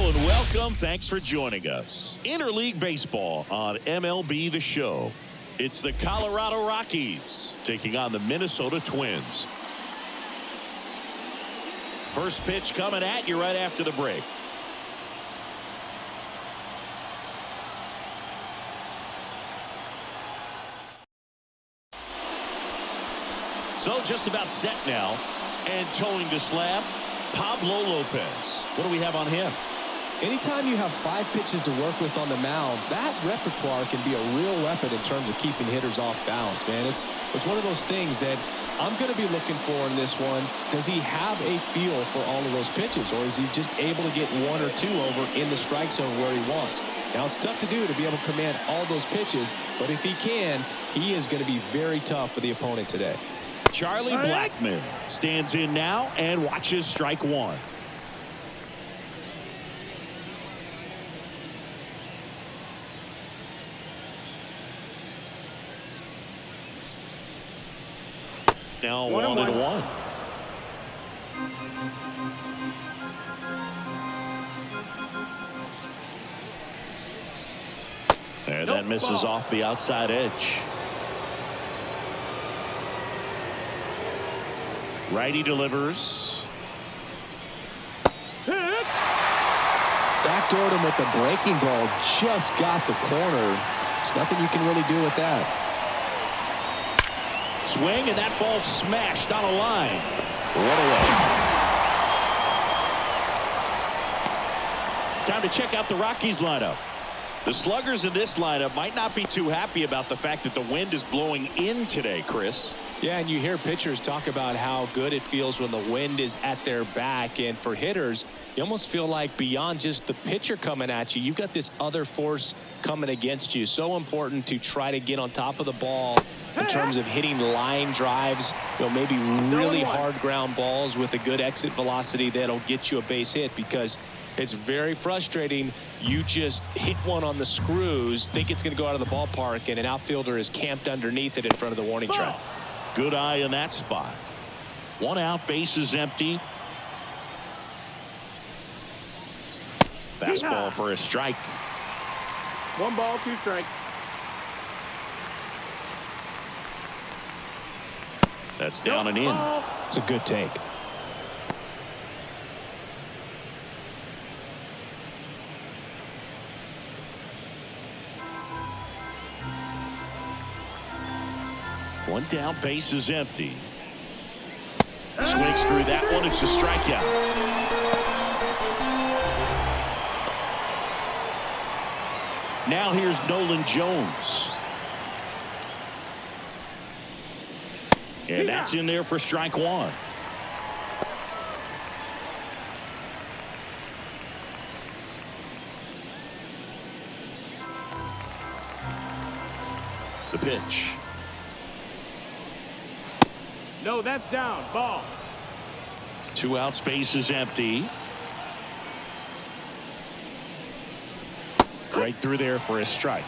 and welcome. Thanks for joining us. Interleague Baseball on MLB The Show. It's the Colorado Rockies taking on the Minnesota Twins. First pitch coming at you right after the break. So just about set now, and towing the slab, Pablo Lopez. What do we have on him? Anytime you have 5 pitches to work with on the mound, that repertoire can be a real weapon in terms of keeping hitters off balance, man. It's one of those things that I'm going to be looking for in this one. Does he have a feel for all of those pitches, or is he just able to get 1 or 2 over in the strike zone where he wants? Now, it's tough to do to be able to command all those pitches, but if he can, he is going to be very tough for the opponent today. Charlie Blackmon stands in now and watches strike 1. Now 1-1. And that misses off the outside edge. Righty delivers. Backdoored him with the breaking ball. Just got the corner. There's nothing you can really do with that. Swing, and that ball smashed on a line. What a way. Time to check out the Rockies lineup. The sluggers in this lineup might not be too happy about the fact that the wind is blowing in today, Chris. Yeah, and you hear pitchers talk about how good it feels when the wind is at their back. And for hitters, you almost feel like beyond just the pitcher coming at you, you've got this other force coming against you. So important to try to get on top of the ball in terms of hitting line drives, maybe really hard ground balls with a good exit velocity that'll get you a base hit, because it's very frustrating. You just hit one on the screws, think it's going to go out of the ballpark, and an outfielder is camped underneath it in front of the warning track. Good eye in that spot. 1 out, bases empty. Fastball for a strike. 1 ball, 2 strikes. That's down and in. It's a good take. One down, base is empty. Swings through that one. It's a strikeout. Now here's Nolan Jones. And that's in there for strike 1. The pitch. No, that's down. Ball. 2 outs, base is empty. Right through there for a strike.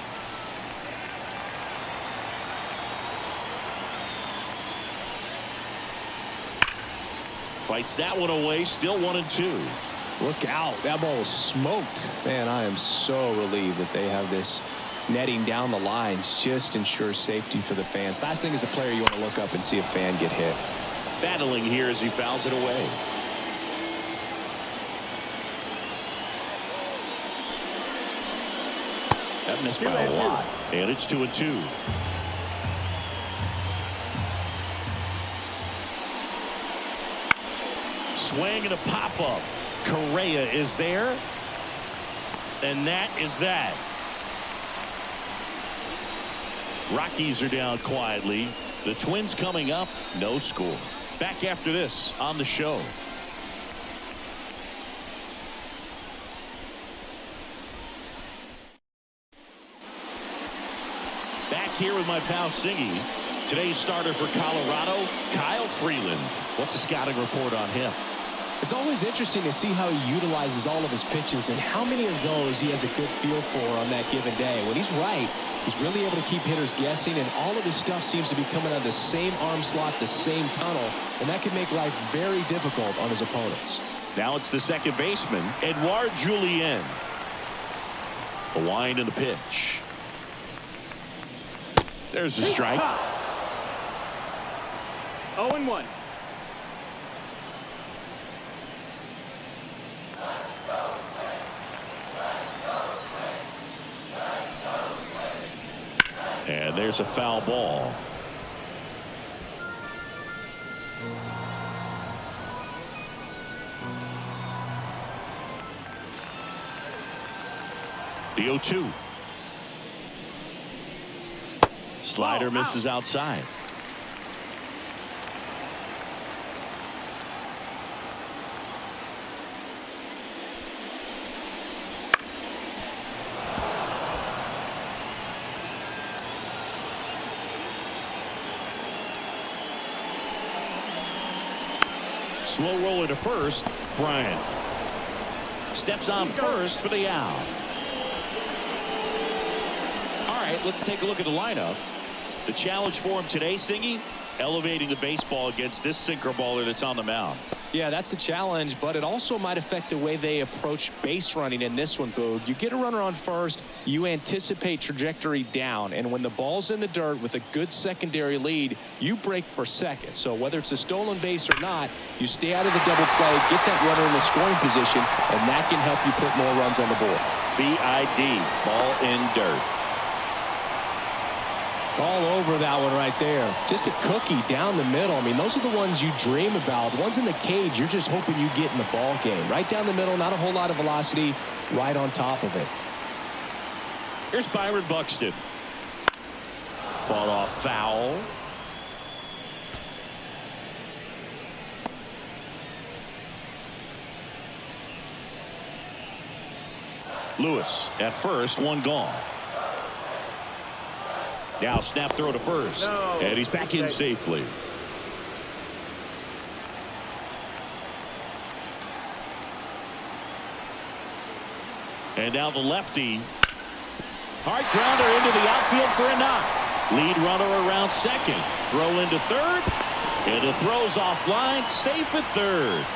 Fights that one away. Still 1-2. Look out. That ball was smoked. Man, I am so relieved that they have this netting down the lines. Just ensures safety for the fans. Last thing as a player, you want to look up and see a fan get hit. Battling here as he fouls it away. That missed by a lot. And it's 2-2. Swing and a pop-up. Correa is there. And that is that. Rockies are down quietly. The Twins coming up, no score. Back after this on the show. Back here with my pal Singy. Today's starter for Colorado, Kyle Freeland. What's the scouting report on him? It's always interesting to see how he utilizes all of his pitches and how many of those he has a good feel for on that given day. When he's right, he's really able to keep hitters guessing, and all of his stuff seems to be coming out of the same arm slot, the same tunnel, and that can make life very difficult on his opponents. Now it's the second baseman, Edouard Julien. The wind and the pitch. There's a strike. 0-1. And there's a foul ball. The 0-2. Slider misses outside. Slow roller to first. Bryant steps on first for the out. All right, let's take a look at the lineup. The challenge for him today, Singy, elevating the baseball against this sinker baller that's on the mound. Yeah, that's the challenge, but it also might affect the way they approach base running in this one, Boog. You get a runner on first, you anticipate trajectory down, and when the ball's in the dirt with a good secondary lead, you break for second. So whether it's a stolen base or not, you stay out of the double play, get that runner in the scoring position, and that can help you put more runs on the board. BID, ball in dirt. All over that one right there. Just a cookie down the middle. I mean, those are the ones you dream about. The ones in the cage, you're just hoping you get in the ball game. Right down the middle, not a whole lot of velocity, right on top of it. Here's Byron Buxton. Fought off foul. Lewis at first, one gone. Now snap throw to first. No. And he's back in safely. And now the lefty. Hard grounder into the outfield for a knock. Lead runner around second. Throw into third. And the throw's offline. Safe at third.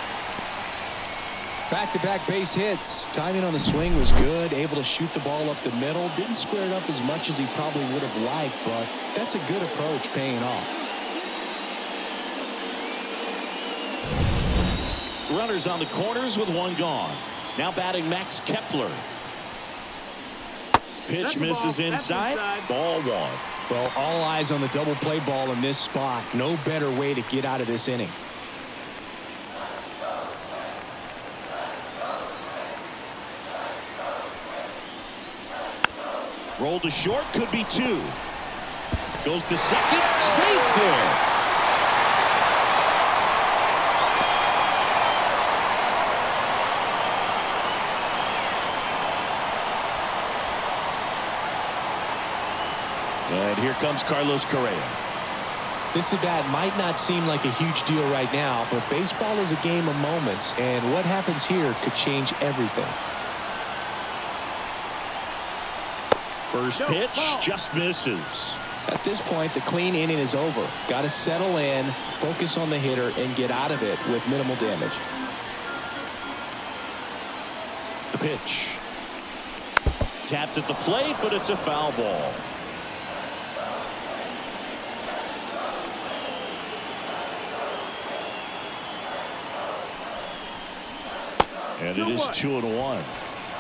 Back-to-back base hits. Timing on the swing was good. Able to shoot the ball up the middle. Didn't square it up as much as he probably would have liked, but that's a good approach paying off. Runners on the corners with one gone. Now batting Max Kepler. Pitch misses inside. Ball one. Well, all eyes on the double play ball in this spot. No better way to get out of this inning. Roll to short, could be two. Goes to second, safe there. And here comes Carlos Correa. This at bat might not seem like a huge deal right now, but baseball is a game of moments, and what happens here could change everything. First pitch just misses. At this point, the clean inning is over. Got to settle in, focus on the hitter, and get out of it with minimal damage. The pitch. Tapped at the plate, but it's a foul ball. And it is 2-1.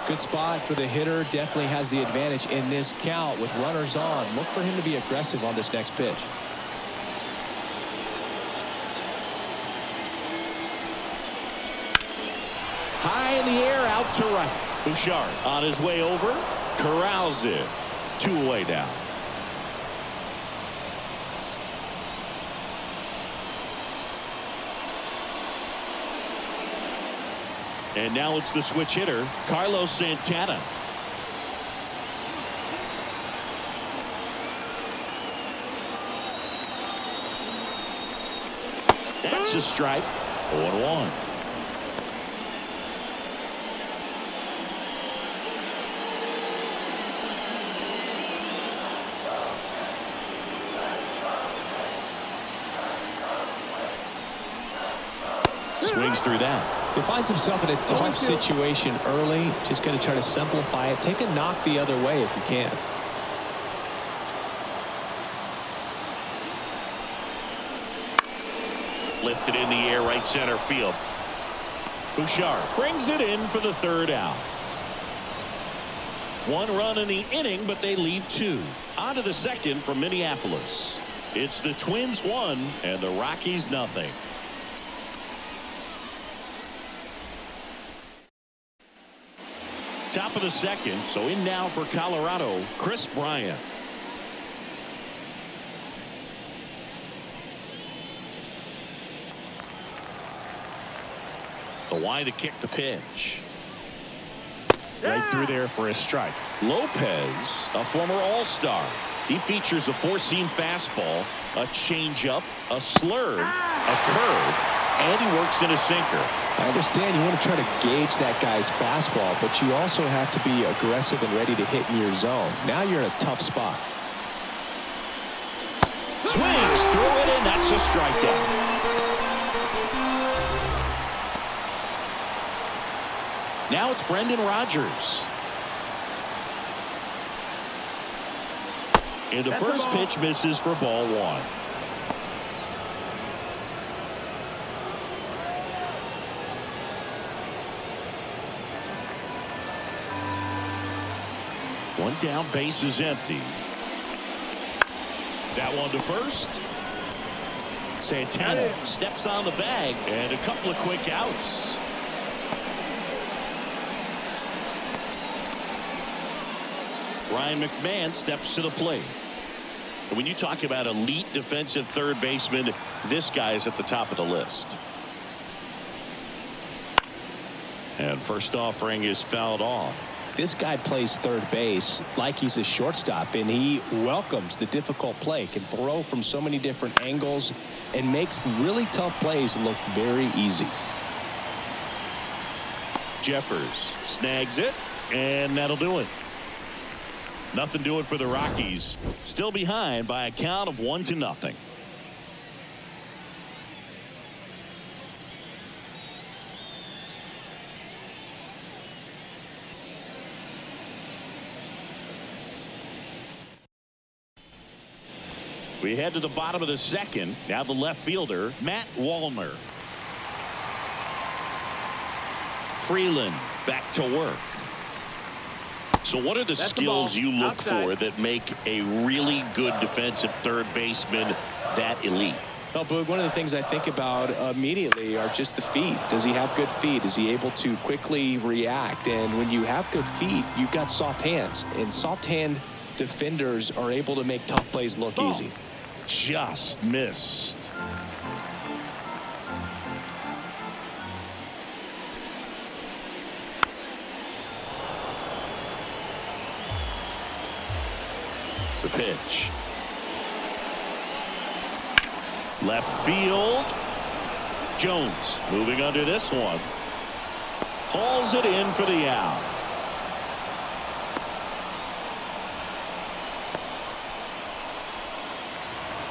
Good spot for the hitter. Definitely has the advantage in this count with runners on. Look for him to be aggressive on this next pitch. High in the air, out to right. Bouchard on his way over. Corrals it. 2 away now. And now it's the switch hitter, Carlos Santana. That's a strike. 0-1. Swings through that. He finds himself in a tough situation early. Just going to try to simplify it. Take a knock the other way if you can. Lifted in the air, right center field. Bouchard brings it in for the third out. One run in the inning, but they leave two. On to the second from Minneapolis. It's the Twins 1 and the Rockies nothing. Top of the second, so in now for Colorado, Chris Bryant. The wide to kick the pitch. Right through there for a strike. Lopez, a former All-Star. He features a four-seam fastball, a changeup, a slurve, a curve, and he works in a sinker. I understand you want to try to gauge that guy's fastball, but you also have to be aggressive and ready to hit in your zone. Now you're in a tough spot. Swings through it, and that's a strikeout. Now it's Brendan Rodgers. And the first pitch misses for ball one. One down, base is empty. That one to first. Santana steps on the bag, and a couple of quick outs. Ryan McMahon steps to the plate. And when you talk about elite defensive third baseman, this guy is at the top of the list. And first offering is fouled off. This guy plays third base like he's a shortstop, and he welcomes the difficult play, can throw from so many different angles, and makes really tough plays look very easy. Jeffers snags it, and that'll do it. Nothing doing for the Rockies. Still behind by a count of 1-0. We head to the bottom of the second. Now the left fielder, Matt Wallner. Freeland back to work. So what are the skills you look for that make a really good defensive third baseman that elite? Well, Boog, one of the things I think about immediately are just the feet. Does he have good feet? Is he able to quickly react? And when you have good feet, you've got soft hands. And soft hand defenders are able to make tough plays look easy. Just missed. The pitch. Left field. Jones moving under this one. Hauls it in for the out.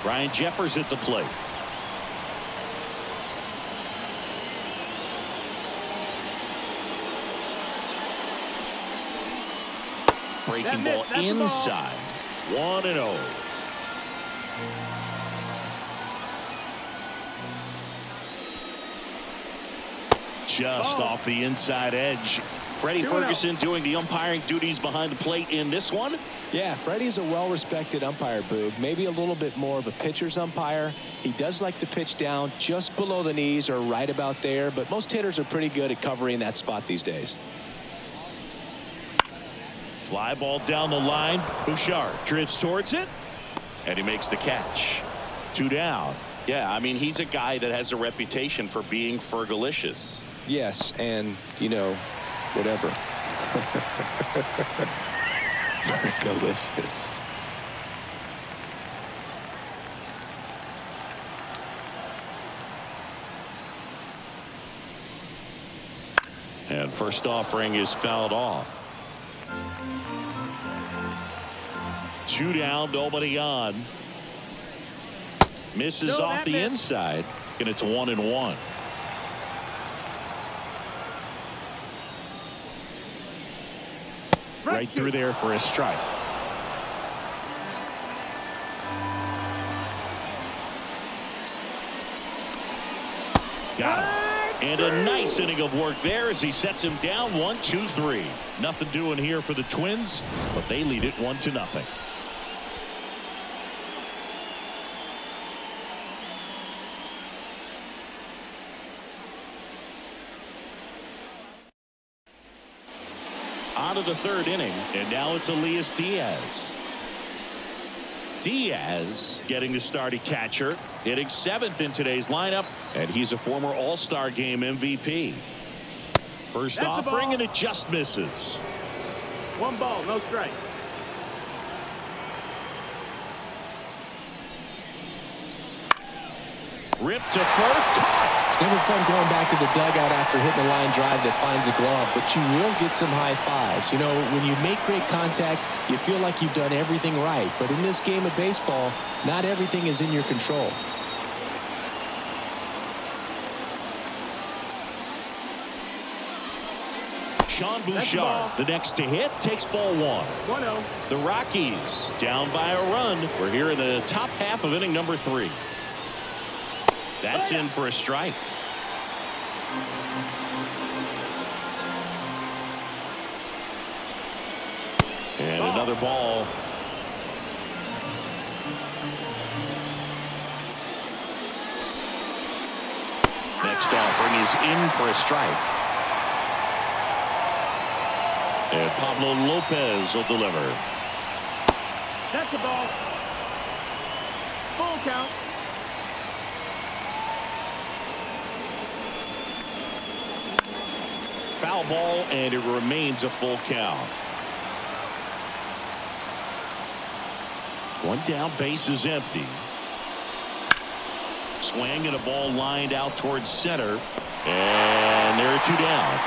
Ryan Jeffers at the plate. Breaking ball inside. 1-0. Just off the inside edge. Freddie Ferguson doing the umpiring duties behind the plate in this one. Yeah, Freddie's a well-respected umpire, Boog. Maybe a little bit more of a pitcher's umpire. He does like to pitch down just below the knees or right about there, but most hitters are pretty good at covering that spot these days. Fly ball down the line. Bouchard drifts towards it, and he makes the catch. 2 down. Yeah, I mean, he's a guy that has a reputation for being Fergalicious. Yes, and, you know, whatever. Fergalicious. And first offering is fouled off. 2 down, nobody on. Misses off the inside, and it's 1-1. Right through there for a strike. Got him. And a nice inning of work there as he sets him down 1-2-3. Nothing doing here for the Twins, but they lead it 1-0. On to the third inning, and now it's Elias Diaz. Diaz getting the start at catcher, hitting 7th in today's lineup, and he's a former All-Star Game MVP. First offering, and it just misses. 1 ball, no strikes. Ripped to first, caught. It's never fun going back to the dugout after hitting a line drive that finds a glove, but you will get some high fives. You know, when you make great contact, you feel like you've done everything right. But in this game of baseball, not everything is in your control. Sean Bouchard, the next to hit, takes ball 1. 1-0. The Rockies down by a run. We're here in the top half of inning number 3. That's in for a strike. And another ball. Next offering is in for a strike. And Pablo Lopez will deliver. That's a ball. Full count. Foul ball, and it remains a full count. One down, base is empty. Swing and a ball lined out towards center. And there are 2 down.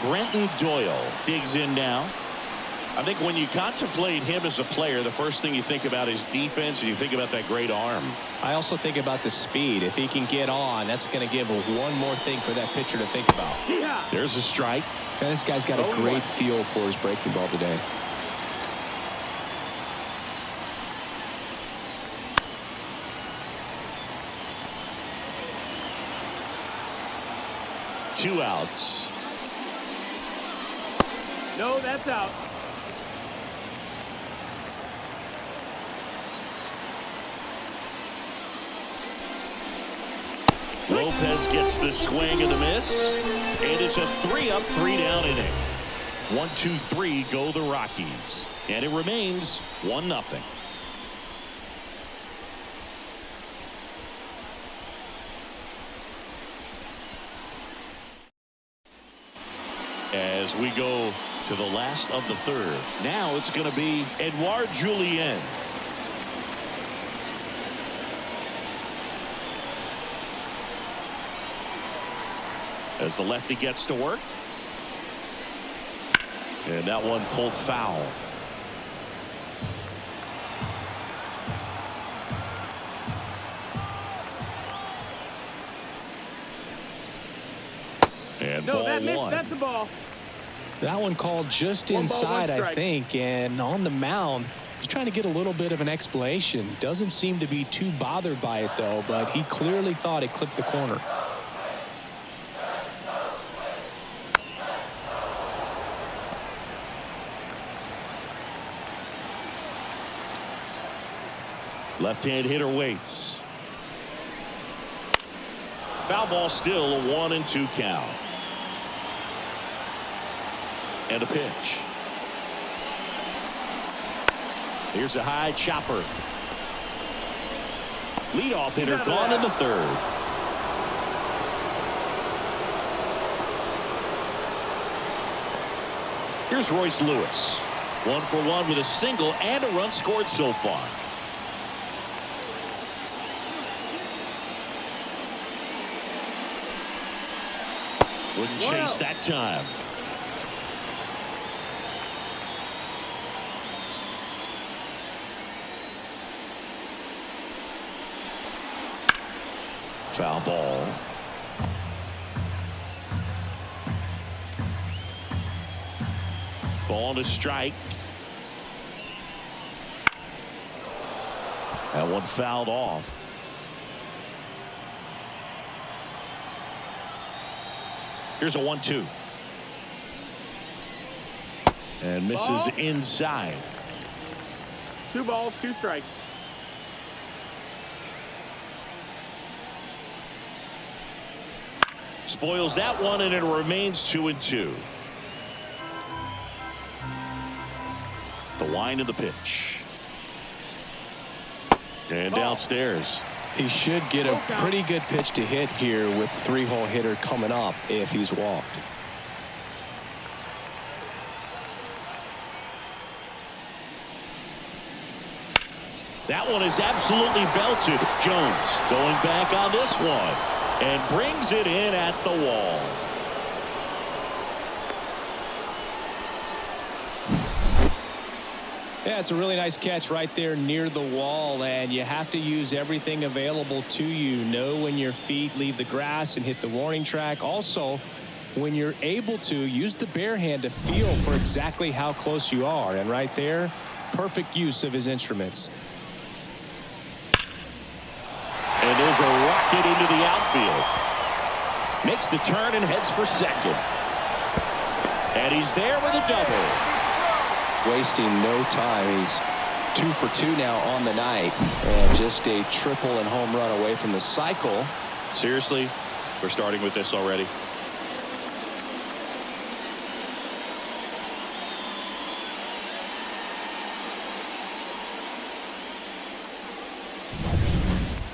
Brenton Doyle digs in now. I think when you contemplate him as a player, the first thing you think about is defense, and you think about that great arm. I also think about the speed. If he can get on, that's going to give one more thing for that pitcher to think about. Yeah. There's a strike. And this guy's got a great feel for his breaking ball today. Two outs. No, that's out. Lopez gets the swing and the miss, and it's a 3-up, 3-down inning. 1-2-3 go the Rockies, and it remains 1-0. As we go to the last of the third, now it's going to be Edouard Julien. As the lefty gets to work. And that one pulled foul. And no, ball that missed. 1. That's a ball. That one called just inside, I think. And on the mound, he's trying to get a little bit of an explanation. Doesn't seem to be too bothered by it, though. But he clearly thought it clipped the corner. Left-hand hitter waits. Foul ball, still a 1-2 count. And a pitch. Here's a high chopper. Leadoff hitter gone in the third. Here's Royce Lewis. 1 for 1 with a single and a run scored so far. Wouldn't chase that time. Foul ball. Ball to strike. That one fouled off. Here's a 1-2. And misses inside. 2 balls, 2 strikes. Spoils that one, and it remains 2-2. The wind of the pitch. And downstairs. He should get a pretty good pitch to hit here with the 3-hole hitter coming up if he's walked. That one is absolutely belted. Jones going back on this one and brings it in at the wall. Yeah, it's a really nice catch right there near the wall, and you have to use everything available to you. Know when your feet leave the grass and hit the warning track. Also, when you're able to, use the bare hand to feel for exactly how close you are. And right there, perfect use of his instruments. And there's a rocket into the outfield. Makes the turn and heads for second. And he's there with a double. Wasting no time. He's 2 for 2 now on the night, and just a triple and home run away from the cycle. Seriously, we're starting with this already.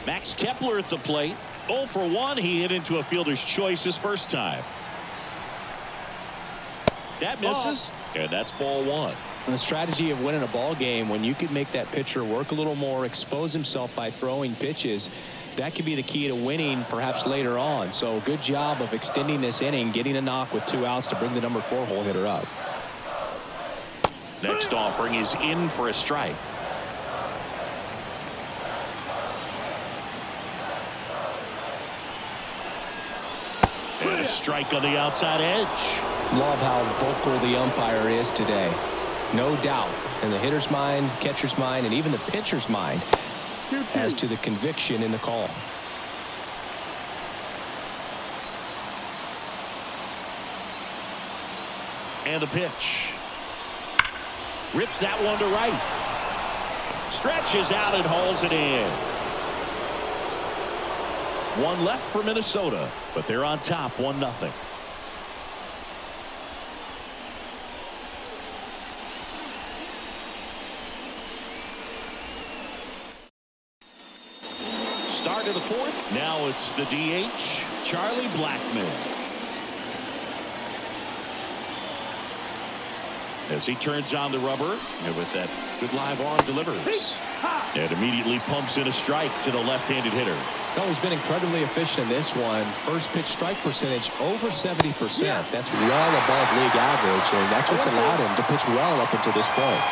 Max Kepler at the plate. 0 for 1. He hit into a fielder's choice his first time. That misses, and that's ball 1. And the strategy of winning a ball game, when you can make that pitcher work a little more, expose himself by throwing pitches, that could be the key to winning perhaps later on. So good job of extending this inning, getting a knock with 2 outs to bring the number 4-hole hitter up. Next offering is in for a strike. And a strike on the outside edge. Love how vocal the umpire is today. No doubt in the hitter's mind, catcher's mind, and even the pitcher's mind 2-2. as to the conviction in the call. And the pitch. Rips that one to right. Stretches out and hauls it in. 1 left for Minnesota, but they're on top 1-0. Start of the 4th. Now it's the DH, Charlie Blackmon. As he turns on the rubber, and with that good live arm delivers. And immediately pumps in a strike to the left-handed hitter. Oh, he's been incredibly efficient in this one. First pitch strike percentage over 70%. That's well above league average, and that's what's allowed him to pitch well up until this point.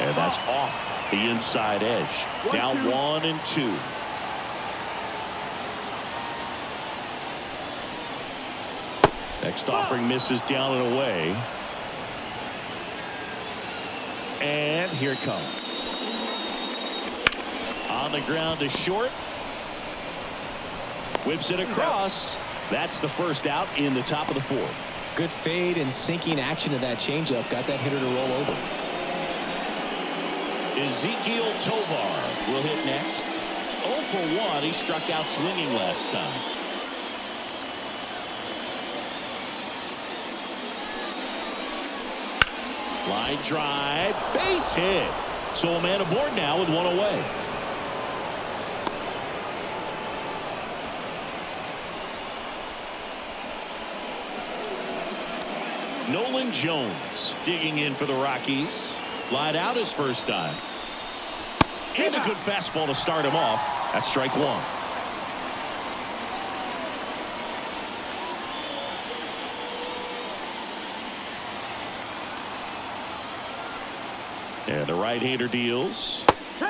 And that's off the inside edge. Down 1-2. Next offering misses down and away. And here it comes. On the ground to short. Whips it across. That's the first out in the top of the 4th. Good fade and sinking action of that changeup. Got that hitter to roll over. Ezekiel Tovar will hit next. 0 for 1. He struck out swinging last time. Line drive, base hit. So a man aboard now with 1 away. Nolan Jones digging in for the Rockies. Lied out his first time. And a good fastball to start him off. That's strike 1. And the right-hander deals.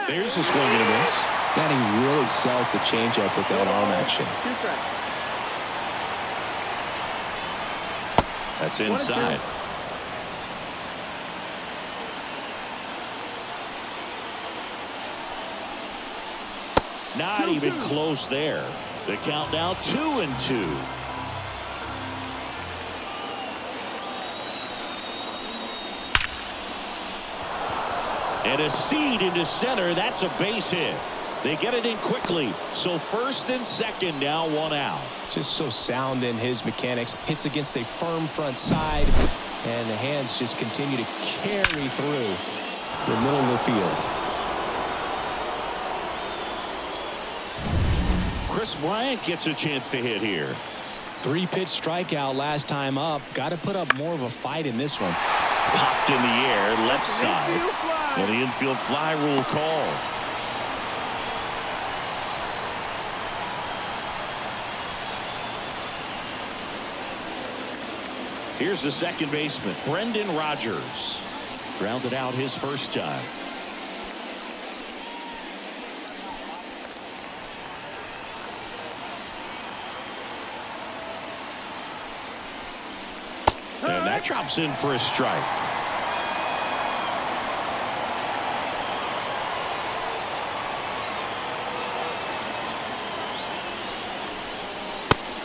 There's a swing and a miss. Man, he really sells the changeup with that arm action. 2 strikes. That's inside. Not even close there. The count now 2-2. And a seed into center. That's a base hit. They get it in quickly. So first and second now, one out. Just so sound in his mechanics. Hits against a firm front side. And the hands just continue to carry through the middle of the field. Chris Bryant gets a chance to hit here. 3-pitch strikeout last time up. Got to put up more of a fight in this one. Popped in the air, left side. And the infield fly rule call. Here's the second baseman, Brendan Rodgers. Grounded out his first time. And that drops in for a strike.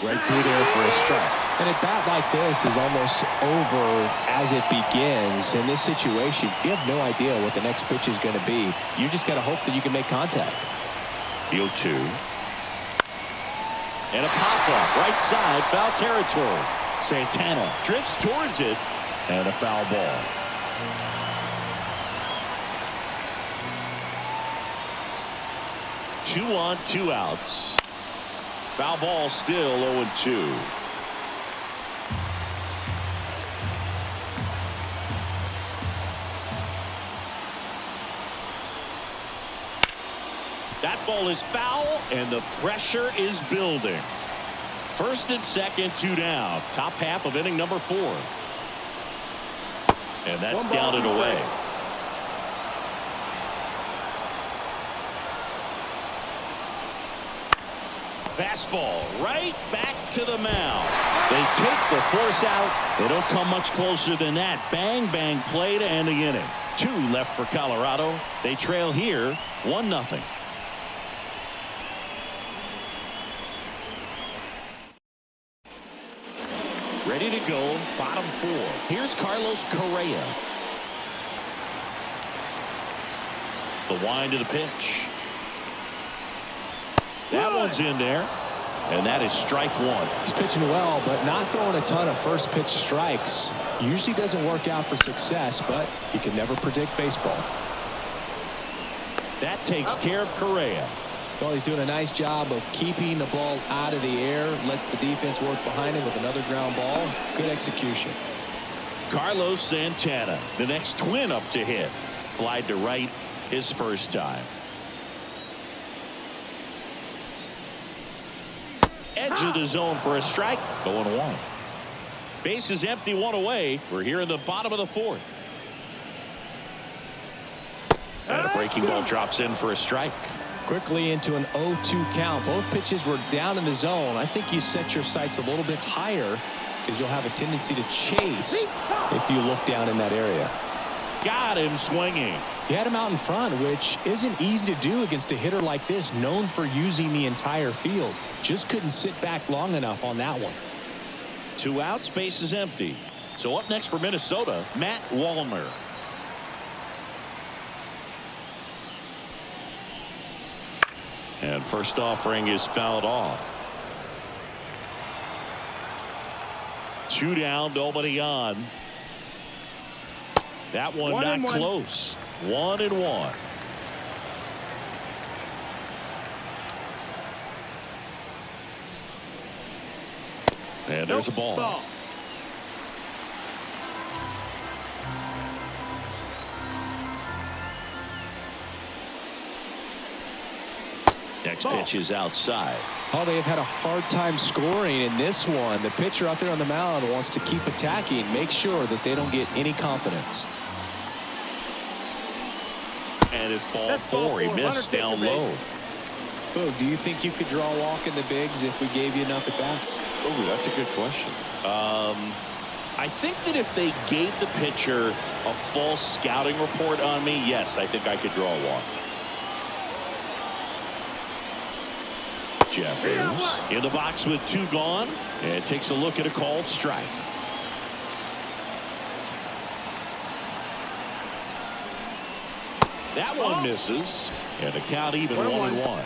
Right through there for a strike. And a bat like this is almost over as it begins. In this situation, you have no idea what the next pitch is going to be. You just got to hope that you can make contact. 0-2. And a pop-up right side, foul territory. Santana drifts towards it, and a foul ball. Two on, two outs. Foul ball still 0-2. That ball is foul, and the pressure is building. First and second, two down. Top half of inning number 4. And that's down and away. Fastball right back to the mound. They take the force out. They don't come much closer than that. Bang, bang play to end the inning. 2 left for Colorado. They trail here 1-0. Ready to go, bottom 4. Here's Carlos Correa. The wind to the pitch. That one's in there, and that is strike 1. He's pitching well, but not throwing a ton of first pitch strikes. Usually doesn't work out for success, but you can never predict baseball. That takes care of Correa. Well, he's doing a nice job of keeping the ball out of the air. Lets the defense work behind him with another ground ball. Good execution. Carlos Santana, the next twin up to hit. Flied to right his first time. Edge of the zone for a strike. 0-1. Base is empty, 1 away. We're here in the bottom of the 4th. And a breaking ball drops in for a strike. Quickly into an 0-2 count. Both pitches were down in the zone. I think you set your sights a little bit higher because you'll have a tendency to chase if you look down in that area. Got him swinging. He had him out in front, which isn't easy to do against a hitter like this, known for using the entire field. Just couldn't sit back long enough on that one. 2 outs, base is empty. So up next for Minnesota, Matt Wallner. And first offering is fouled off. 2 down, nobody on. That one not close. 1-1. And there's a ball. Next pitch is outside. Oh, they have had a hard time scoring in this one. The pitcher out there on the mound wants to keep attacking, make sure that they don't get any confidence. And it's ball 4. He missed down low. Oh, do you think you could draw a walk in the bigs if we gave you enough at bats? Oh, that's a good question. I think that if they gave the pitcher a false scouting report on me, yes, I think I could draw a walk. Jeffers in the box with 2 gone, and takes a look at a called strike. That one misses, and the count even 1-1.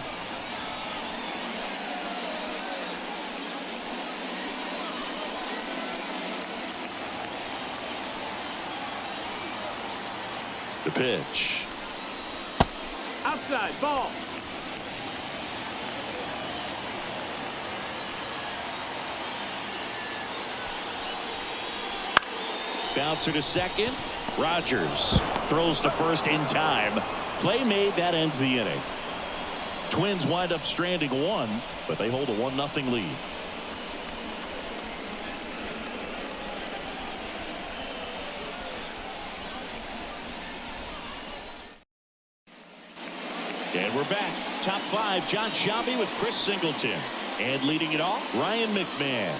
The pitch. Outside, ball. Bouncer to second. Rogers throws to first in time. Play made. That ends the inning. Twins wind up stranding 1, but they hold a 1-0 lead. And we're back. Top 5, John Shelby with Chris Singleton. And leading it off, Ryan McMahon.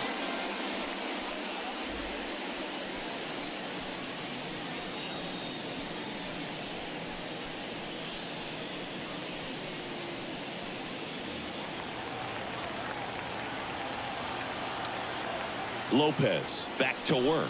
Lopez back to work.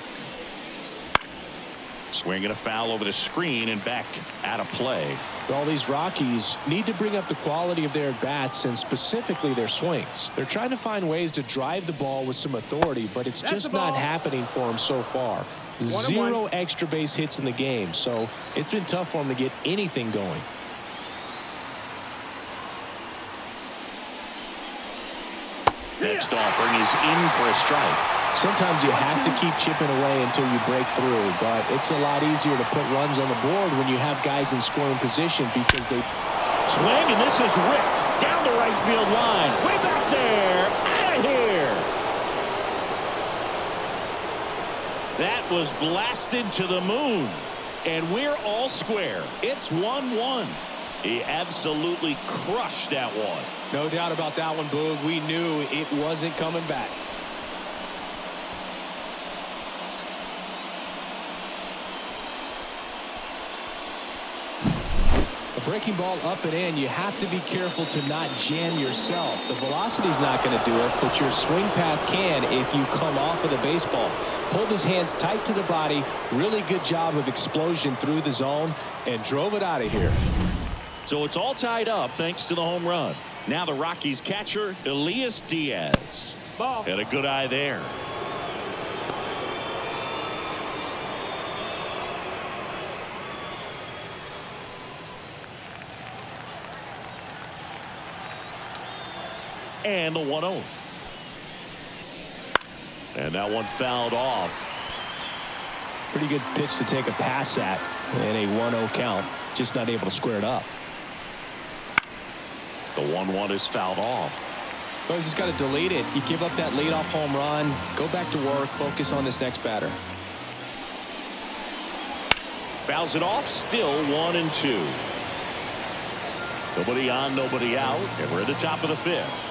Swinging a foul over the screen and back out of play. All these Rockies need to bring up the quality of their bats and specifically their swings. They're trying to find ways to drive the ball with some authority, but it's just not happening for them so far. 0 extra base hits in the game, so it's been tough for them to get anything going. Next offering is in for a strike. Sometimes you have to keep chipping away until you break through, but it's a lot easier to put runs on the board when you have guys in scoring position because they swing, and this is ripped down the right field line. Way back there. Out of here. That was blasted to the moon, and we're all square. It's 1-1. He absolutely crushed that one. No doubt about that one, Boog. We knew it wasn't coming back. Breaking ball up and in, you have to be careful to not jam yourself. The velocity's not going to do it, but your swing path can if you come off of the baseball. Pulled his hands tight to the body. Really good job of explosion through the zone and drove it out of here. So it's all tied up thanks to the home run. Now the Rockies catcher, Elias Diaz. Ball. Had a good eye there. And the 1-0. And that one fouled off. Pretty good pitch to take a pass at in a 1-0 count. Just not able to square it up. The 1-1 is fouled off. Well, you just got to delete it. You give up that leadoff home run. Go back to work. Focus on this next batter. Fouls it off. Still 1-2. Nobody on, nobody out. And we're at the top of the 5th.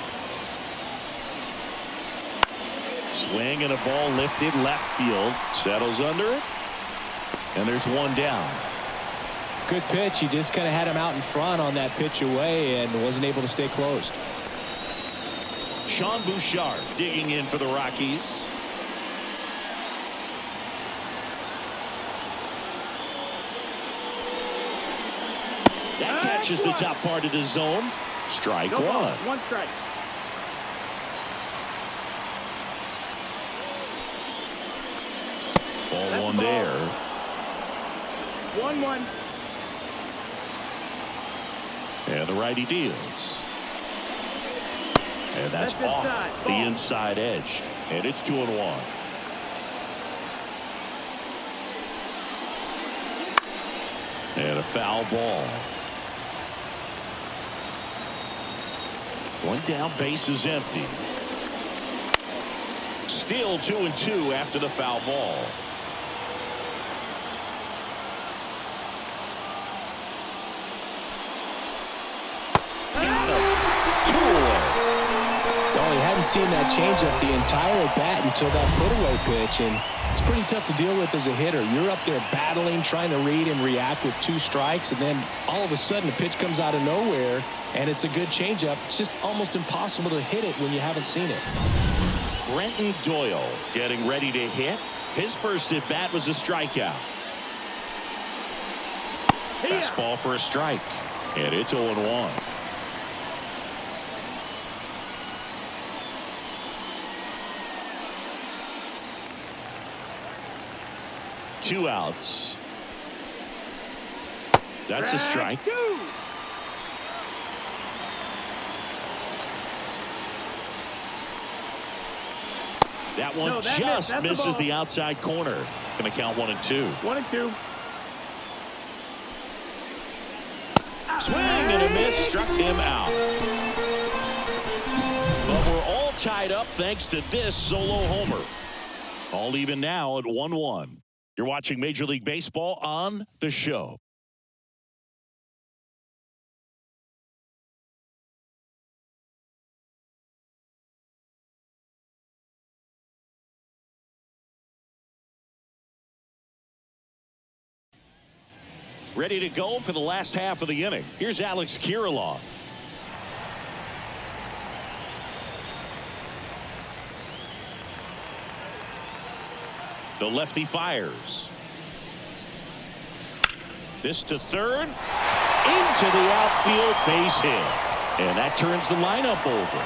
Swing and a ball lifted left field. Settles under it. And there's one down. Good pitch. He just kind of had him out in front on that pitch away and wasn't able to stay closed. Sean Bouchard digging in for the Rockies. That catches the top part of the zone. Strike No one. ball. 1 strike. Ball That's one ball. there. 1-1. And the righty deals. And that's That's off inside. the Ball. inside edge. And it's 2-1. And a foul ball. One down, base is empty. Still 2-2 after the foul ball. seeing that changeup the entire at bat until that put-away pitch, and it's pretty tough to deal with as a hitter. You're up there battling, trying to read and react with 2 strikes, and then all of a sudden a pitch comes out of nowhere, and it's a good changeup. It's just almost impossible to hit it when you haven't seen it. Brenton Doyle getting ready to hit. His first at bat was a strikeout. Fastball for a strike, and it's 0-1. Two outs. That's a strike. That one just misses the outside corner. Going to count 1-2. 1-2. Swing and a miss, struck him out. But we're all tied up thanks to this solo homer. All even now at 1-1. You're watching Major League Baseball on The Show. Ready to go for the last half of the inning. Here's Alex Kirilloff. The lefty fires. This to third. Into the outfield, base hit. And that turns the lineup over.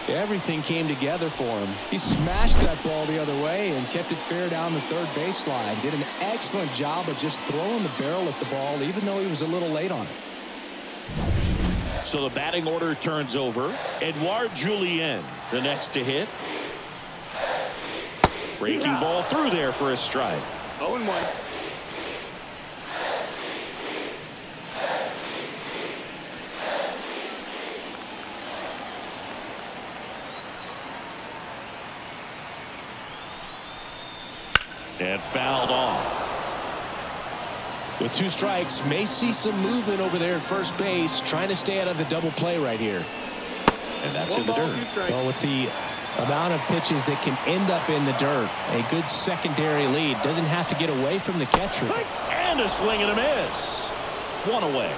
Everything came together for him. He smashed that ball the other way and kept it fair down the third baseline. Did an excellent job of just throwing the barrel at the ball, even though he was a little late on it. So the batting order turns over. Edouard Julien, the next to hit. Breaking ball through there for a strike. 0-1. And fouled off. With 2 strikes, may see some movement over there at first base, trying to stay out of the double play right here. And that's in the dirt. Well, with the amount of pitches that can end up in the dirt, a good secondary lead. Doesn't have to get away from the catcher. And a swing and a miss. 1 away.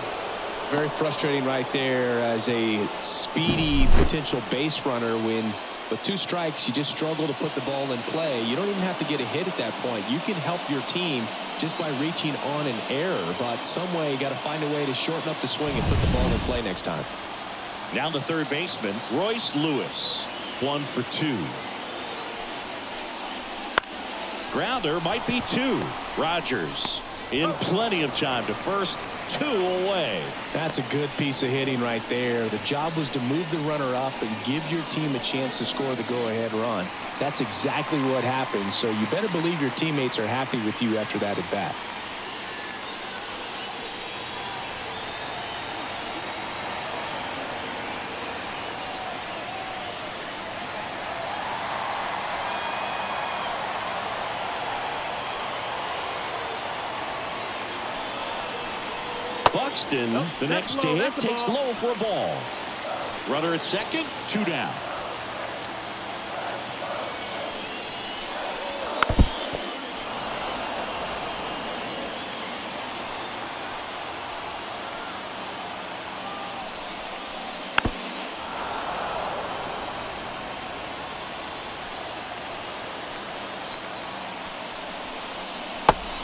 Very frustrating right there as a speedy potential base runner when with 2 strikes you just struggle to put the ball in play. You don't even have to get a hit at that point. You can help your team just by reaching on an error, but some way you got to find a way to shorten up the swing and put the ball in play next time. Now the third baseman, Royce Lewis. 1 for 2. Grounder might be 2. Rogers in plenty of time to first. 2 away. That's a good piece of hitting right there. The job was to move the runner up and give your team a chance to score the go-ahead run. That's exactly what happened, so you better believe your teammates are happy with you after that at bat. Buxton, the next to hit, takes low for a ball. Runner at second, 2 down.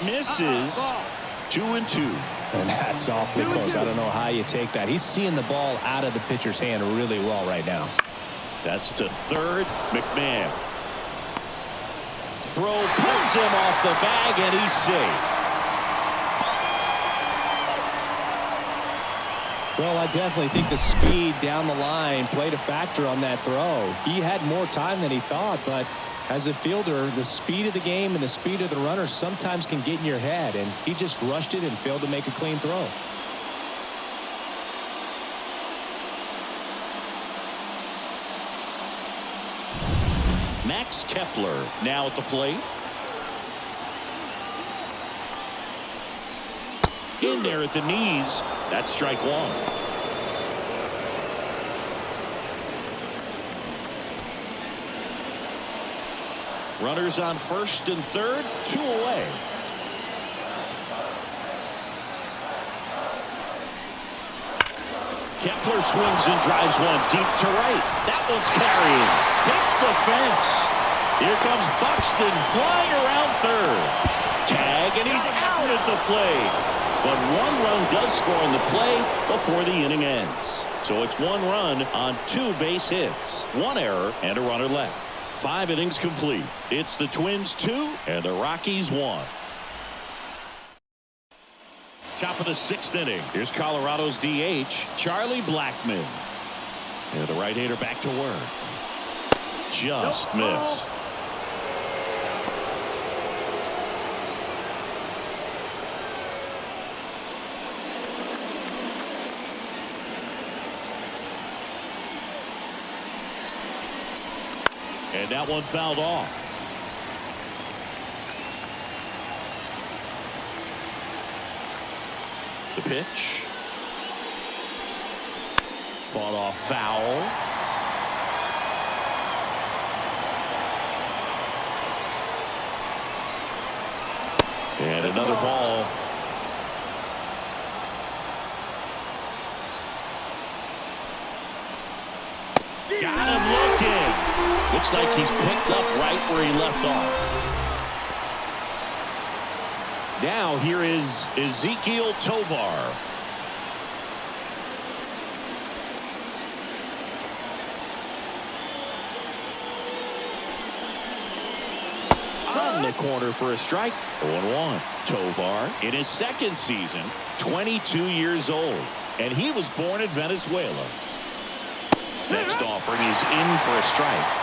Misses. 2-2. And that's awfully close. I don't know how you take that. He's seeing the ball out of the pitcher's hand really well right now. That's to third. McMahon. Throw pulls him off the bag, and he's safe. Well, I definitely think the speed down the line played a factor on that throw. He had more time than he thought, but as a fielder, the speed of the game and the speed of the runner sometimes can get in your head, and he just rushed it and failed to make a clean throw. Max Kepler now at the plate. In there at the knees. That's strike 1. Runners on first and third, 2 away. Kepler swings and drives one deep to right. That one's carrying. Hits the fence. Here comes Buxton flying around third. Tag, and he's out at the plate. But 1 run does score on the play before the inning ends. So it's 1 run on 2 base hits, 1 error, and a runner left. 5 innings complete. It's the Twins 2 and the Rockies 1. Top of the 6th inning. Here's Colorado's DH, Charlie Blackmon. And the right-hander back to work. Just missed. And that one fouled off. The pitch. Fought off foul. And another ball. Got him looking. Looks like he's picked up right where he left off. Now here is Ezequiel Tovar. On the corner for a strike. 0-1. Tovar in his 2nd season, 22 years old. And he was born in Venezuela. Next offering is in for a strike.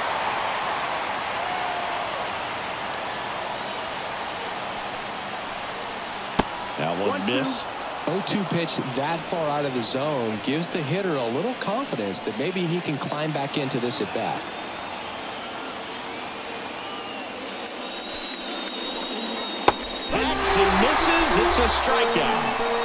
That one missed. 0-2 pitch that far out of the zone gives the hitter a little confidence that maybe he can climb back into this at bat. Backs and misses. It's a strikeout.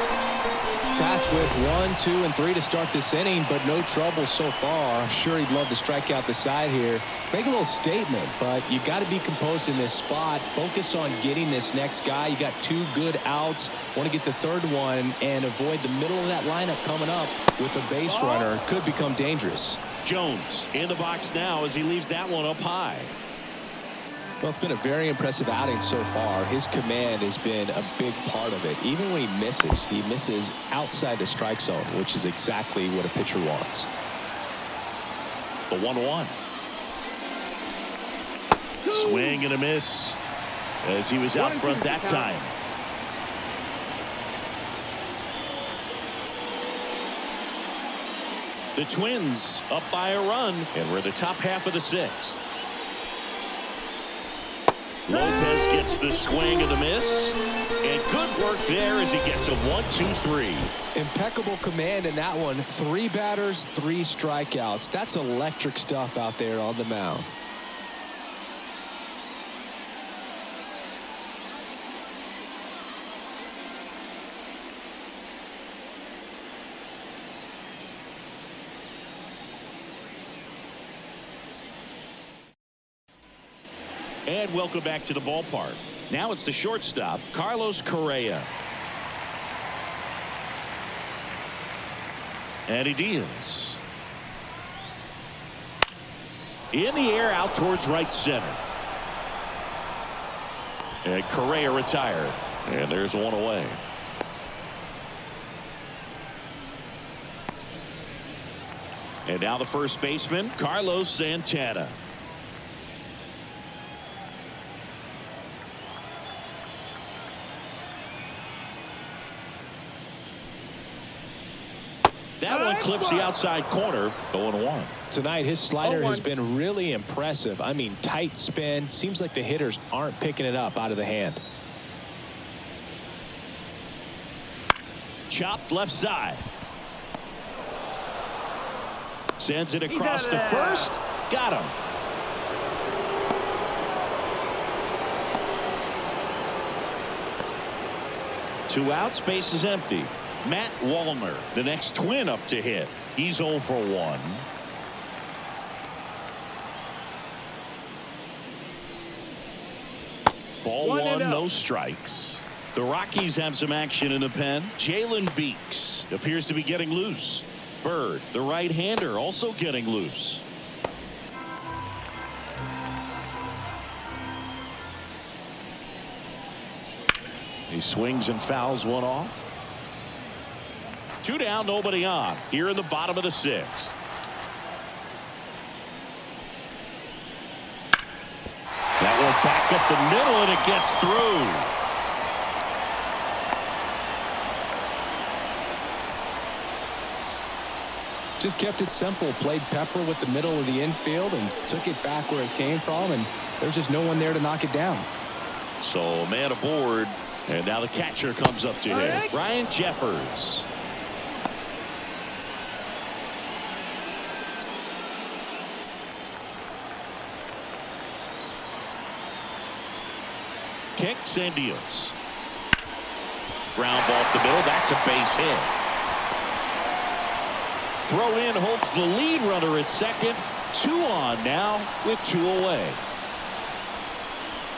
Tasked with 1, 2, and 3 to start this inning, but no trouble so far. I'm sure he'd love to strike out the side here. Make a little statement, but you got to be composed in this spot. Focus on getting this next guy. You got 2 good outs. Want to get the 3rd one and avoid the middle of that lineup coming up with a base runner. Could become dangerous. Jones in the box now as he leaves that one up high. Well, it's been a very impressive outing so far. His command has been a big part of it. Even when he misses outside the strike zone, which is exactly what a pitcher wants. The 1-1. Swing and a miss as he was out front that time. The Twins up by a run, and we're in the top half of the 6th. Lopez gets the swing and the miss, and good work there as he gets a 1-2-3. Impeccable command in that one. 3 batters, 3 strikeouts. That's electric stuff out there on the mound. And welcome back to the ballpark. Now it's the shortstop, Carlos Correa. And he deals. In the air out towards right center. And Correa retired. And there's 1 away. And now the first baseman, Carlos Santana. That one clips the outside corner. 0-1. Tonight, his slider has been really impressive. I mean, tight spin. Seems like the hitters aren't picking it up out of the hand. Chopped left side. Sends it across to first. Got him. Two outs, base is empty. Matt Wallner, the next Twin up to hit. He's 0 for 1. Ball 1-0. no strikes. The Rockies have some action in the pen. Jalen Beeks appears to be getting loose. Bird, the right-hander, also getting loose. He swings and fouls one off. 2 down, nobody on. Here in the bottom of the 6th. That one back up the middle, and it gets through. Just kept it simple. Played pepper with the middle of the infield and took it back where it came from, and there's just no one there to knock it down. So a man aboard, and now the catcher comes up to him. Ryan Jeffers. Kicks and deals. Ground ball up the middle. That's a base hit. Throw in holds the lead runner at second. 2 on now with 2 away.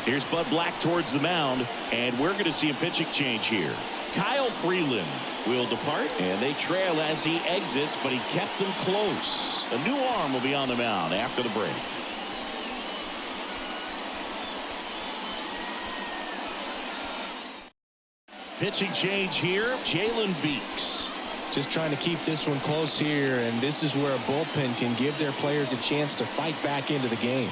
Here's Bud Black towards the mound, and we're going to see a pitching change here. Kyle Freeland will depart, and they trail as he exits, but he kept them close. A new arm will be on the mound after the break. Pitching change here, Jalen Beeks. Just trying to keep this one close here, and this is where a bullpen can give their players a chance to fight back into the game.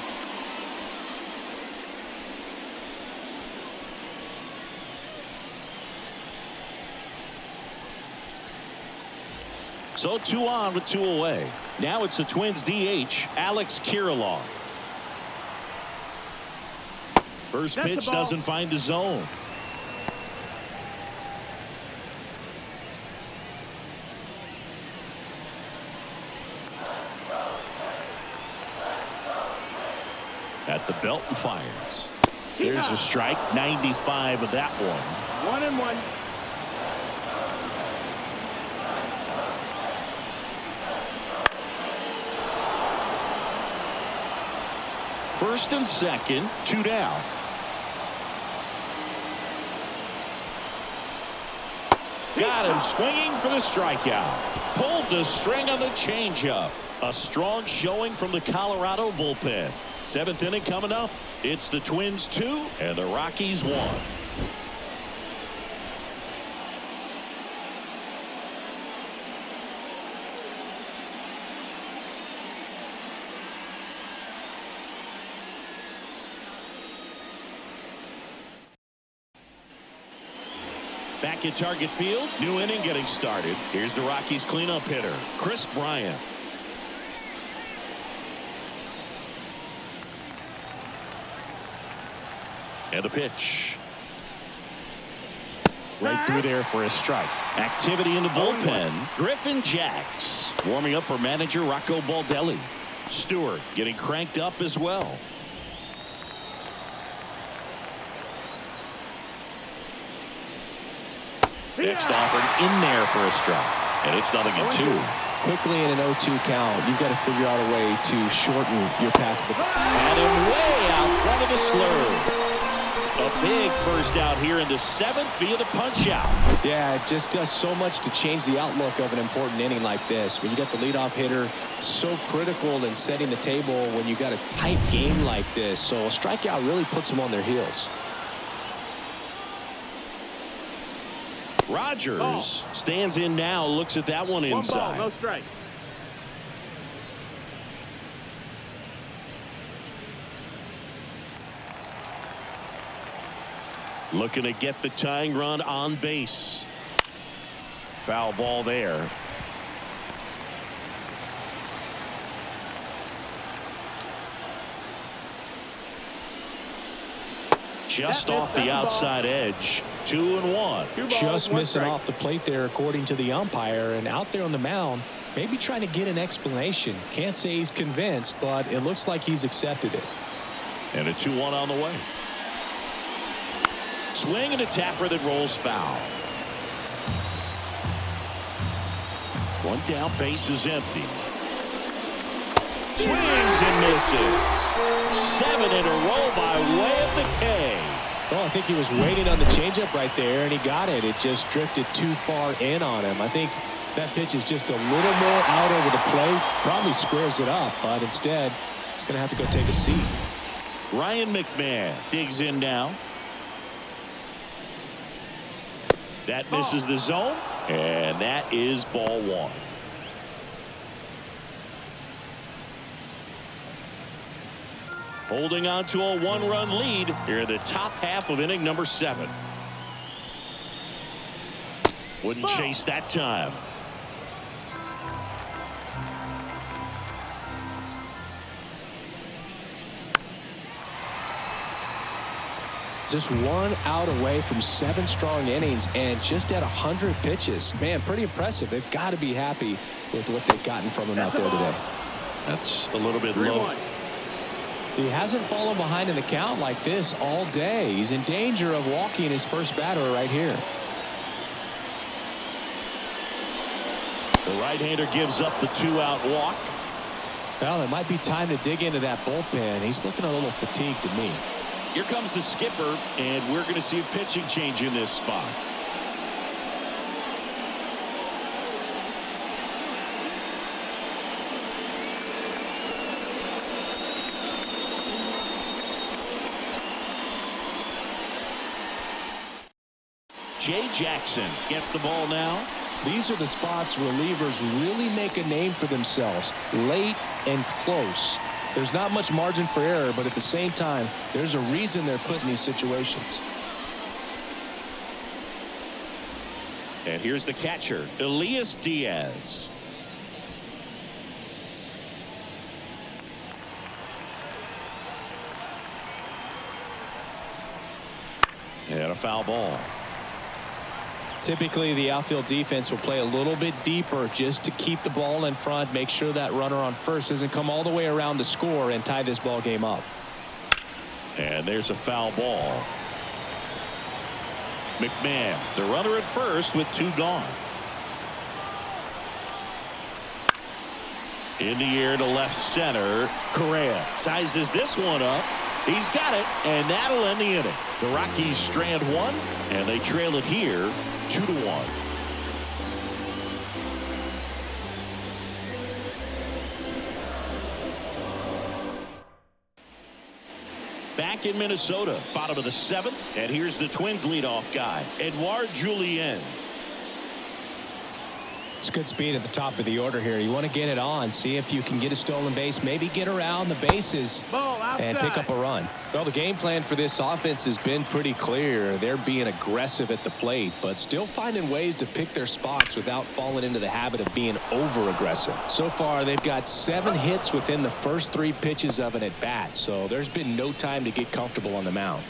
So 2 on with 2 away. Now it's the Twins DH, Alex Kirilloff. First pitch doesn't find the zone. At the belt and fires. There's a strike. 95 of that one. 1-1. First and second, 2 down. Got him swinging for the strikeout. Pulled the string on the changeup. A strong showing from the Colorado bullpen. 7th inning coming up. It's the Twins 2 and the Rockies 1. Back at Target Field, new inning getting started. Here's the Rockies cleanup hitter, Chris Bryant. And a pitch. Right through there for a strike. Activity in the bullpen. Griffin Jacks warming up for manager Rocco Baldelli. Stewart getting cranked up as well. Next offered in there for a strike. And it's 0-2. Quickly in an 0-2 count, you've got to figure out a way to shorten your path to the and him way out front of the slurve. A big first out here in the 7th via the punch out. Yeah, it just does so much to change the outlook of an important inning like this. When you got the leadoff hitter, so critical in setting the table when you got a tight game like this. So a strikeout really puts them on their heels. Rogers stands in now, looks at that one inside. 1 ball, no strikes. Looking to get the tying run on base. Foul ball there. Just off the outside edge. 2-1. Just missing off the plate there, according to the umpire, and out there on the mound, maybe trying to get an explanation. Can't say he's convinced, but it looks like he's accepted it. And a 2-1 on the way. Swing and a tapper that rolls foul. 1 down, base is empty. Swings and misses. 7 in a row by way of the K. Well, I think he was waiting on the changeup right there, and he got it. It just drifted too far in on him. I think that pitch is just a little more out over the plate. Probably squares it up, but instead, he's going to have to go take a seat. Ryan McMahon digs in now. That misses the zone, and that is ball one. Holding on to a one-run lead here in the top half of inning number 7. Wouldn't chase that time. Just 1 out away from 7 strong innings and just at 100 pitches. Man, pretty impressive. They've got to be happy with what they've gotten from him out there today. That's a little bit low. He hasn't fallen behind in the count like this all day. He's in danger of walking his first batter right here. The right-hander gives up the 2-out walk. Well, it might be time to dig into that bullpen. He's looking a little fatigued to me. Here comes the skipper, and we're going to see a pitching change in this spot. Jay Jackson gets the ball now. These are the spots relievers really make a name for themselves. Late and close. There's not much margin for error, but at the same time, there's a reason they're put in these situations. And here's the catcher, Elias Diaz. And a foul ball. Typically, the outfield defense will play a little bit deeper just to keep the ball in front, make sure that runner on first doesn't come all the way around to score and tie this ball game up. And there's a foul ball. McMahon, the runner at first with 2 gone. In the air to left center. Correa sizes this one up. He's got it, and that'll end the inning. The Rockies strand 1, and they trail it here 2-1. Back in Minnesota, bottom of the 7th, and here's the Twins leadoff guy, Edouard Julien. It's good speed at the top of the order here. You want to get it on, see if you can get a stolen base, maybe get around the bases and pick up a run. Well, the game plan for this offense has been pretty clear. They're being aggressive at the plate, but still finding ways to pick their spots without falling into the habit of being over aggressive. So far, they've got 7 hits within the first 3 pitches of an at bat, so there's been no time to get comfortable on the mound.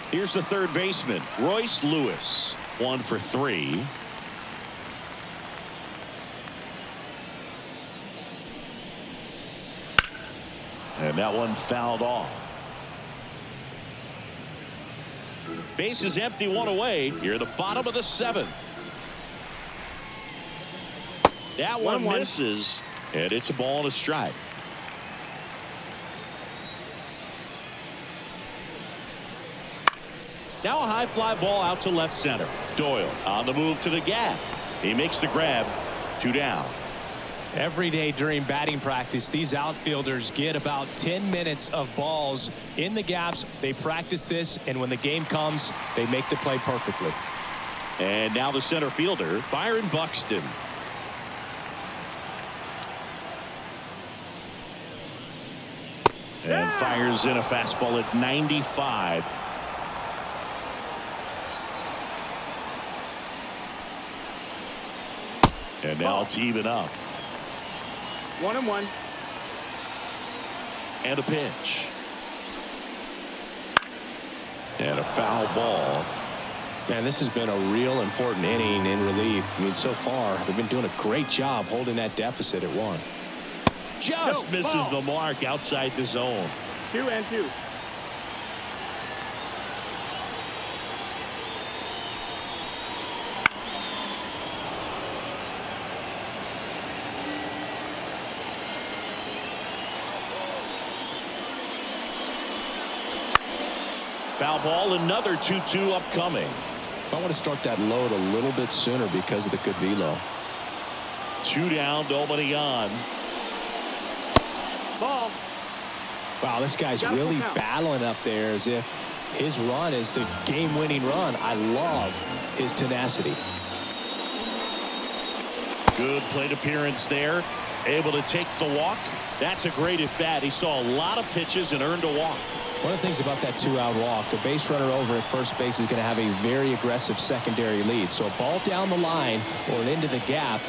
Here's the third baseman, Royce Lewis. 1 for 3. And that one fouled off. Base is empty, 1 away. Here at the bottom of the 7th. That one misses, and it's a ball and a strike. Now a high fly ball out to left center. Doyle on the move to the gap. He makes the grab. 2 down. Every day during batting practice, these outfielders get about 10 minutes of balls in the gaps. They practice this, and when the game comes, they make the play perfectly. And now the center fielder, Byron Buxton. And fires in a fastball at 95. And now it's even up. 1-1. And a pitch. And a foul ball. Man, this has been a real important inning in relief. I mean, so far, they've been doing a great job holding that deficit at 1. Just misses the mark outside the zone. 2-2. Foul ball, another 2-2 upcoming. I want to start that load a little bit sooner because of the good velo. 2 down, nobody on. Ball. Wow, this guy's really battling up there as if his run is the game-winning run. I love his tenacity. Good plate appearance there. Able to take the walk. That's a great at bat. He saw a lot of pitches and earned a walk. One of the things about that 2-out walk, the base runner over at first base is going to have a very aggressive secondary lead. So a ball down the line or into the gap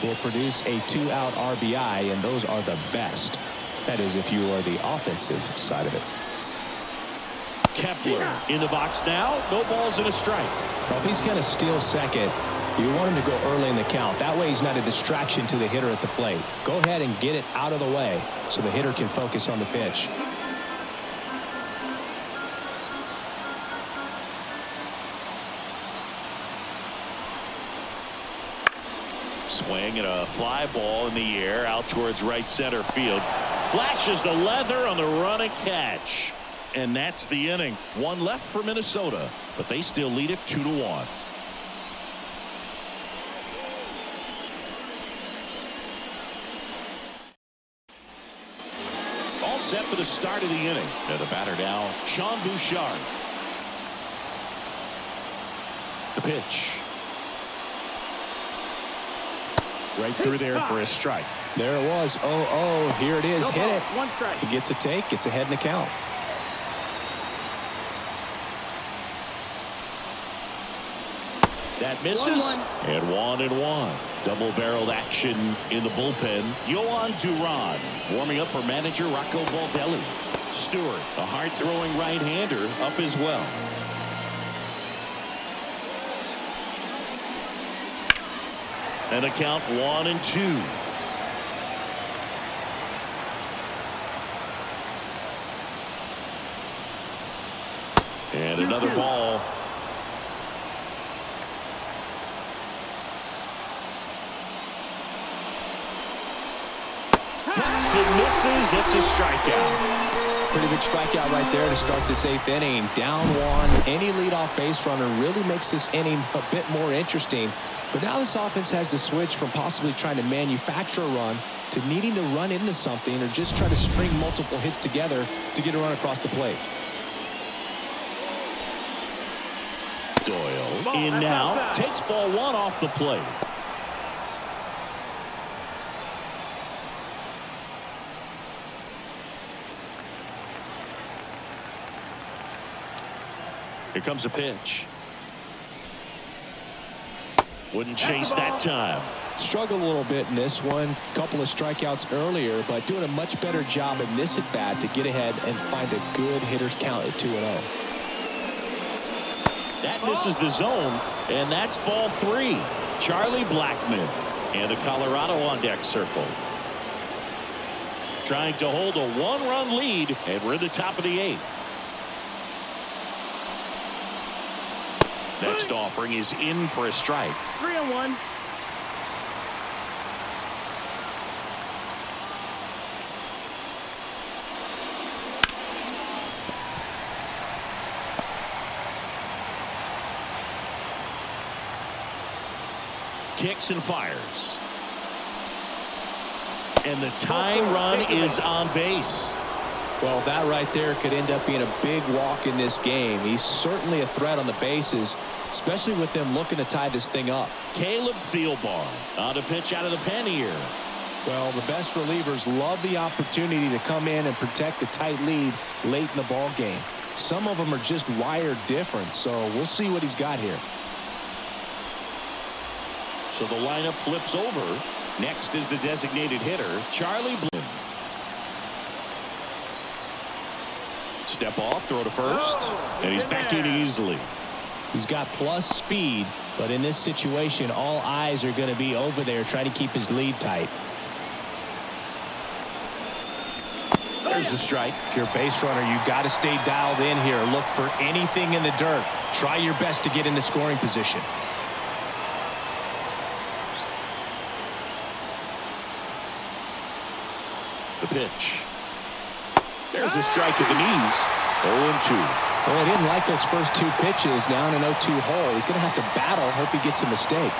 will produce a 2-out RBI, and those are the best. That is, if you are the offensive side of it. Kepler in the box now. No balls and a strike. Well, if he's going to steal second, you want him to go early in the count. That way he's not a distraction to the hitter at the plate. Go ahead and get it out of the way so the hitter can focus on the pitch. Swing and a fly ball in the air out towards right center field. Flashes the leather on the run and catch. And that's the inning. One left for Minnesota, but they still lead it 2-1. All set for the start of the inning. And the batter now, Sean Bouchard. The pitch. Right through there for a strike. There it was. Oh, here it is. No Hit ball. it. One strike. He gets a take. Gets ahead in the count. That misses. 1-1. And 1-1. Double-barreled action in the bullpen. Yohan Duran warming up for manager Rocco Baldelli. Stewart, a hard-throwing right-hander, up as well. And a count 1-2. And another ball. Hits and misses. It's a strikeout. Pretty big strikeout right there to start this 8th inning. Down one. Any leadoff base runner really makes this inning a bit more interesting. But now this offense has to switch from possibly trying to manufacture a run to needing to run into something or just try to string multiple hits together to get a run across the plate. Doyle in now. Takes ball 1 off the plate. Here comes a pitch. Wouldn't chase that time. Struggled a little bit in this one. Couple of strikeouts earlier, but doing a much better job in this at bat to get ahead and find a good hitter's count at 2-0. That misses the zone, and that's ball 3. Charlie Blackmon and the Colorado on deck circle. Trying to hold a 1-run lead, and we're in the top of the 8th. Next offering is in for a strike. 3-1. Kicks and fires. And the tying run is on base. Well, that right there could end up being a big walk in this game. He's certainly a threat on the bases, especially with them looking to tie this thing up. Caleb Thielbar on a pitch out of the pen here. Well, the best relievers love the opportunity to come in and protect the tight lead late in the ball game. Some of them are just wired different, so we'll see what he's got here. So the lineup flips over. Next is the designated hitter, Charlie Blackmon. Step off, throw to first, and he's back in easily. He's got plus speed, but in this situation, all eyes are going to be over there trying to keep his lead tight. There's the strike. If you're a base runner, you've got to stay dialed in here. Look for anything in the dirt. Try your best to get in the scoring position. The pitch. There's a strike at the knees. 0-2. Well, he didn't like those first two pitches. Now in an 0-2 hole, he's going to have to battle. Hope he gets a mistake.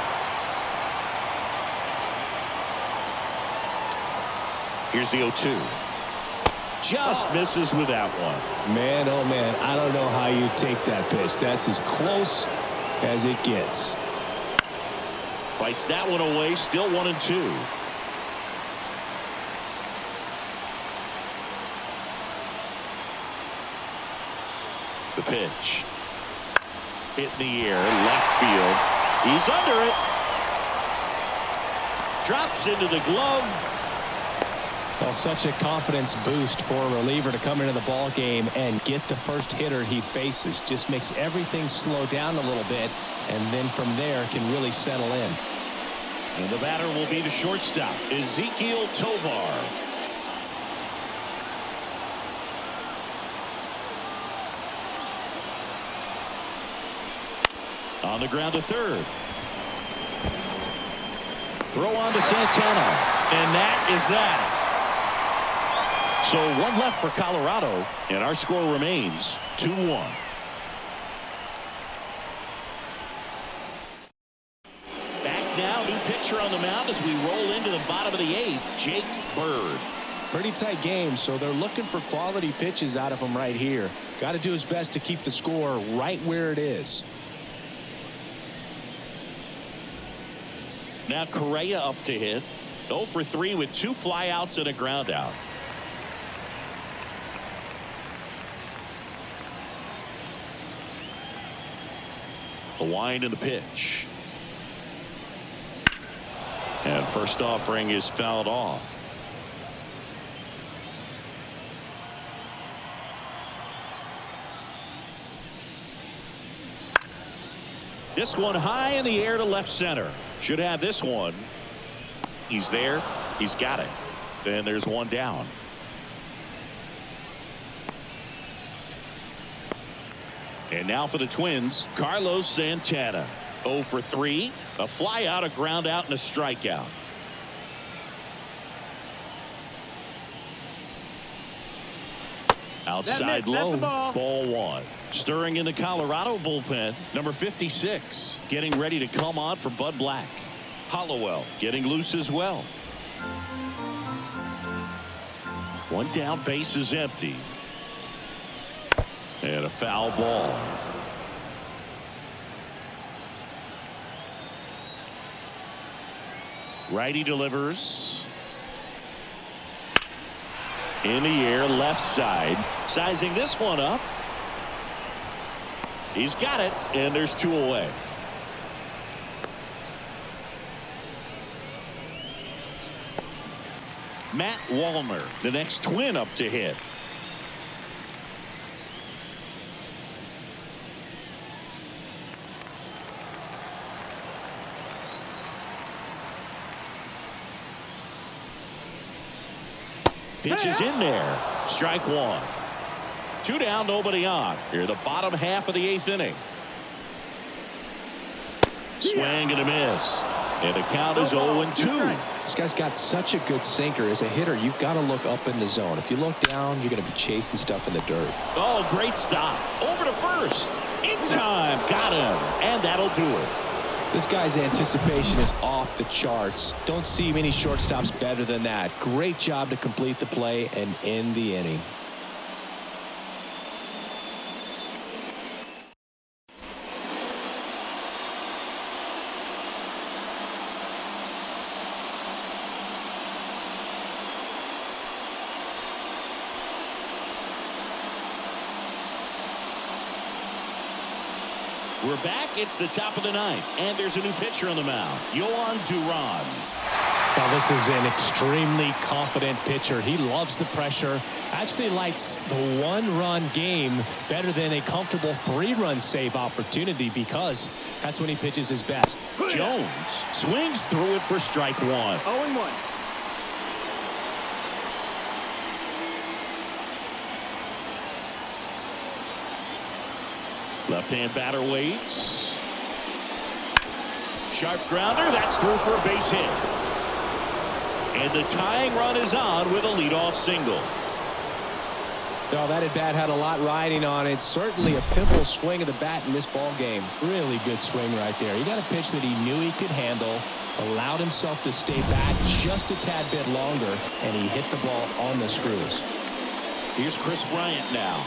Here's the 0-2. Just misses with that one. Man, oh man, I don't know how you take that pitch. That's as close as it gets. Fights that one away. Still 1-2. The pitch. Hit in the air. Left field. He's under it. Drops into the glove. Well, such a confidence boost for a reliever to come into the ball game and get the first hitter he faces. Just makes everything slow down a little bit, and then from there can really settle in. And the batter will be the shortstop, Ezekiel Tovar. On the ground to third. Throw on to Santana. And that is that. So one left for Colorado, and our score remains 2-1. Back now, new pitcher on the mound as we roll into the bottom of the eighth, Jake Bird. Pretty tight game, so they're looking for quality pitches out of him right here. Got to do his best to keep the score right where it is. Now Correa up to hit. 0 for 3 with 2 flyouts and a ground out. The wind and the pitch. And first offering is fouled off. This one high in the air to left center. Should have this one. He's there. He's got it. And there's one down. And now for the Twins, Carlos Santana. 0 for 3. A fly out, a ground out, and a strikeout. Outside low, ball 1. Stirring in the Colorado bullpen, number 56, getting ready to come on for Bud Black. Hollowell getting loose as well. One down, base is empty. And a foul ball. Righty delivers. In the air, left side. Sizing this one up. He's got it, and there's 2 away. Matt Wallner, the next Twin up to hit. Pitch is in there. Strike 1. 2 down, nobody on. Here, the bottom half of the 8th inning. Swing and a miss. And the count is 0-2. This guy's got such a good sinker. As a hitter, you've got to look up in the zone. If you look down, you're going to be chasing stuff in the dirt. Oh, great stop. Over to first. In time. Got him. And that'll do it. This guy's anticipation is off the charts. Don't see many shortstops better than that. Great job to complete the play and end the inning. We're back. It's the top of the 9th, and there's a new pitcher on the mound, Yohan Duran. Now, this is an extremely confident pitcher. He loves the pressure. Actually likes the 1-run game better than a comfortable 3-run save opportunity because that's when he pitches his best. Jones swings through it for strike 1. 0-1. Left-hand batter waits. Sharp grounder. That's through for a base hit. And the tying run is on with a leadoff single. No, that at bat had a lot riding on it. Certainly a pivotal swing of the bat in this ball game. Really good swing right there. He got a pitch that he knew he could handle, allowed himself to stay back just a tad bit longer, and he hit the ball on the screws. Here's Chris Bryant now.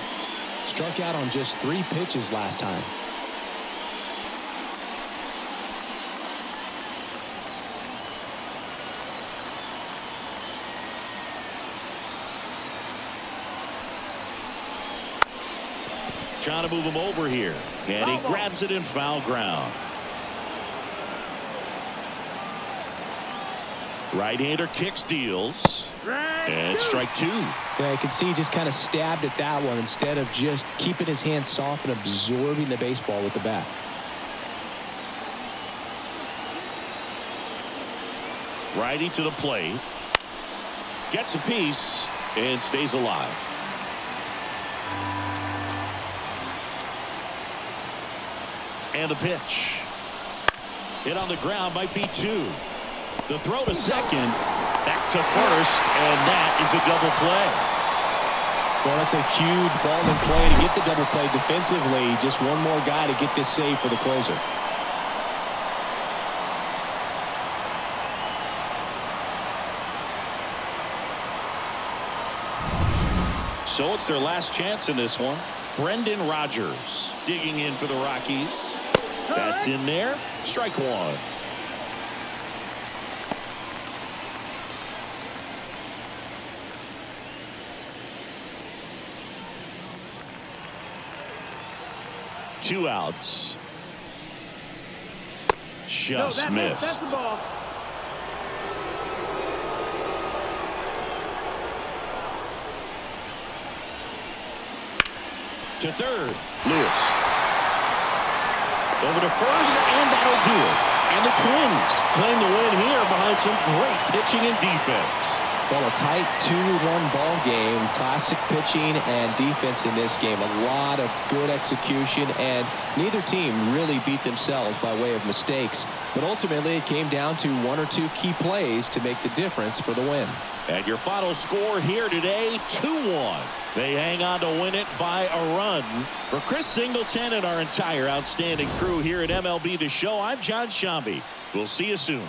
Struck out on just 3 pitches last time. Trying to move him over here. And he grabs it in foul ground. Right-hander kick steals. And strike 2. Yeah, I can see he just kind of stabbed at that one instead of just keeping his hands soft and absorbing the baseball with the bat. Righty to the plate. Gets a piece and stays alive. And the pitch. Hit on the ground, might be 2. The throw to second. Back to first, and that is a double play. Well, that's a huge ball in play to get the double play defensively. Just one more guy to get this save for the closer. So it's their last chance in this one. Brendan Rodgers digging in for the Rockies. That's in there. Strike 1. Two outs. Just missed. That's the ball. To third. Lewis. Over to first, and that'll do it. And the Twins claim the win here behind some great pitching and defense. Well, a tight 2-1 ball game. Classic pitching and defense in this game. A lot of good execution, and neither team really beat themselves by way of mistakes. But ultimately, it came down to 1 or 2 key plays to make the difference for the win. And your final score here today, 2-1. They hang on to win it by a run. For Chris Singleton and our entire outstanding crew here at MLB The Show, I'm John Shambi. We'll see you soon.